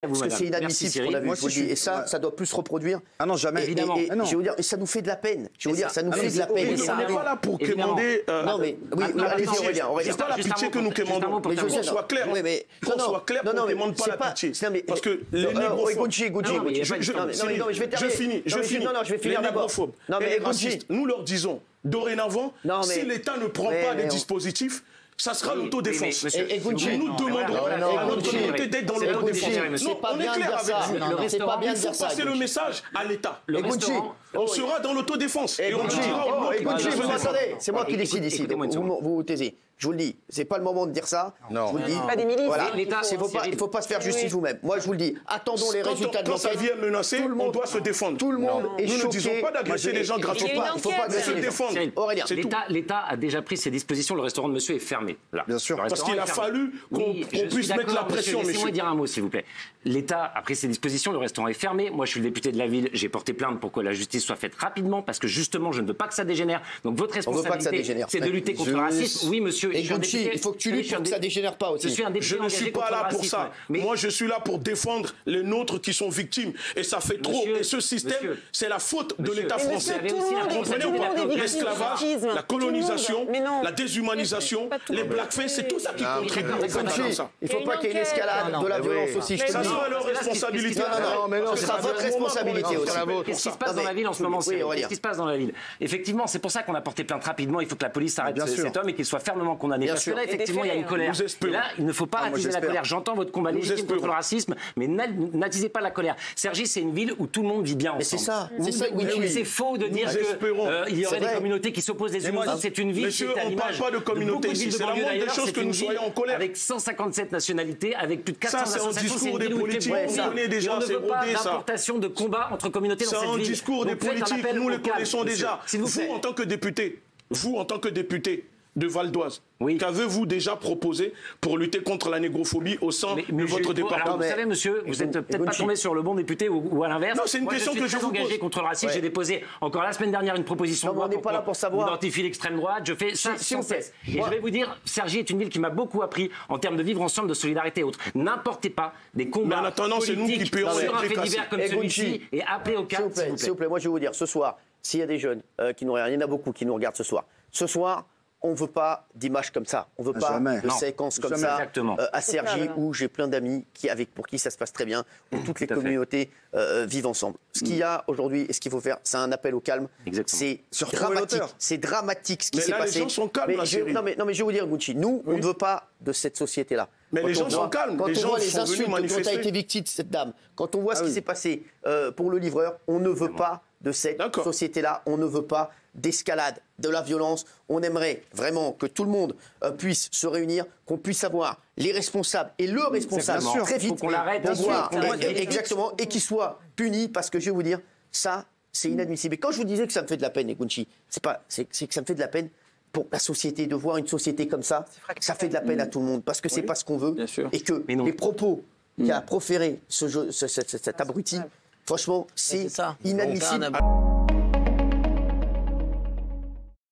Parce que c'est inadmissible ce qu'on a vu, je vous le dis. Et ça doit plus se reproduire. Ah non, jamais. Évidemment. Et je vais vous dire, et ça nous fait de la peine. Je vais vous dire, ça nous fait de la peine. On n'est pas là pour quémander. Non, mais oui, allez-y, Aurélien. C'est pas la pitié que nous quémandons. Qu'on soit clair. Qu'on soit clair, on ne demande pas la pitié. Parce que les négrophobes. Je finis. Non, je vais finir d'abord. Les racistes, nous leur disons, dorénavant, si l'État ne prend pas des dispositifs, ça sera l'autodéfense. Nous demanderons à notre communauté d'être dans l'autodéfense. Non, on est clair avec vous. C'est pas bien de Il dire faut ça. passer le message à l'État. On sera dans l'autodéfense. Et on dira vous attendez, c'est moi qui décide ici. Vous vous taisez. Je vous le dis, c'est pas le moment de dire ça. Non. Je vous le dis. Pas des milices. Voilà. Il faut pas se faire justice vous-même. Moi, je vous le dis. Attendons les résultats de l'enquête. Quand ça vient menacer, on doit se défendre. Tout le monde est choqué. Nous ne disons pas d'agresser les gens gratuitement. Il faut pas agresser les gens. Aurélien, l'État a déjà pris ses dispositions. Le restaurant de monsieur est fermé. Là. Bien sûr. Parce qu'il a fallu qu'on puisse mettre la pression, monsieur. Laissez-moi dire un mot, s'il vous plaît. L'État a pris ses dispositions. Le restaurant est fermé. Moi, je suis le député de la ville. J'ai porté plainte pour que la justice soit faite rapidement, parce que justement, je ne veux pas que ça dégénère. Donc, votre responsabilité, c'est de lutter contre le racisme. Oui, monsieur. Et il faut que tu luttes pour que ça dégénère pas aussi. Je ne suis pas là pour ça. Moi, je suis là pour défendre les nôtres qui sont victimes. Et ça fait trop. Et ce système, c'est la faute de l'État français. Comprenez ou pas? L'esclavage, la colonisation, la déshumanisation, les blackface, c'est tout ça qui contribue. Il ne faut pas qu'il y ait une escalade de la violence aussi. Ça sera leur responsabilité. Non, ce sera votre responsabilité aussi. Qu'est-ce qui se passe dans la ville en ce moment? Qu'est-ce qui se passe dans la ville? Effectivement, c'est pour ça qu'on a porté plainte rapidement. Il faut que la police arrête cet homme et qu'il soit fermement condamné. Parce que là, effectivement, il y a une colère. Et là, il ne faut pas attiser la colère. J'entends votre combat légitime contre le racisme, mais n'attisez pas la colère. Cergy, c'est une ville où tout le monde vit bien ensemble. C'est ça. C'est faux de dire qu'il y aurait des communautés qui s'opposent les unes aux autres. C'est une ville qui est à l'image. On ne parle pas de communauté ici. C'est la moindre des choses que nous soyons en colère. Avec 157 nationalités, avec plus de 400 associations. Ça, c'est un discours des politiques. On connaît déjà, c'est rodé, ça. D'importation de combat entre communautés dans cette ville. C'est un discours des politiques. Nous les connaissons déjà. Vous, en tant que député de Val d'Oise, qu'avez-vous déjà proposé pour lutter contre la négrophobie au sein de votre département? Alors, vous savez, monsieur, vous n'êtes peut-être pas tombé sur le bon député ou à l'inverse. Non, c'est une question que je vous pose. Je suis très engagé contre le racisme. J'ai déposé encore la semaine dernière une proposition de loi pour identifier l'extrême droite. Je fais ça sans cesse. Et je vais vous dire, Cergy est une ville qui m'a beaucoup appris en termes de vivre ensemble, de solidarité et autres. N'importez pas des combats politiques sur un fait divers comme celui-ci et appelez au calme, s'il vous plaît. Moi, je vais vous dire, ce soir, s'il y a des jeunes qui n'ont rien, il y en a beaucoup qui nous regardent ce soir. Ce soir, on ne veut pas d'images comme ça. On ne veut pas de séquences comme ça à Cergy, où j'ai plein d'amis pour qui ça se passe très bien, où toutes les communautés vivent ensemble. Ce qu'il y a aujourd'hui et ce qu'il faut faire, c'est un appel au calme. C'est dramatique. C'est dramatique ce qui s'est passé. Les gens sont calmes, non, mais je vais vous dire, Gucci, nous, on ne veut pas de cette société-là. Mais les gens sont calmes. Quand on voit les insultes dont a été victime de cette dame, quand on voit ce qui s'est passé pour le livreur, on ne veut pas de cette société-là. On ne veut pas d'escalade, de la violence. On aimerait vraiment que tout le monde puisse se réunir, qu'on puisse avoir les responsables et le responsable très vite. Qu'on l'arrête. Exactement, et qu'il soit puni, parce que je vais vous dire, ça, c'est inadmissible. Et quand je vous disais que ça me fait de la peine, Egunci, c'est que ça me fait de la peine pour la société, de voir une société comme ça, ça fait de la peine à tout le monde, parce que c'est pas ce qu'on veut, et que les propos qu'a proféré cet abruti, franchement, c'est inadmissible.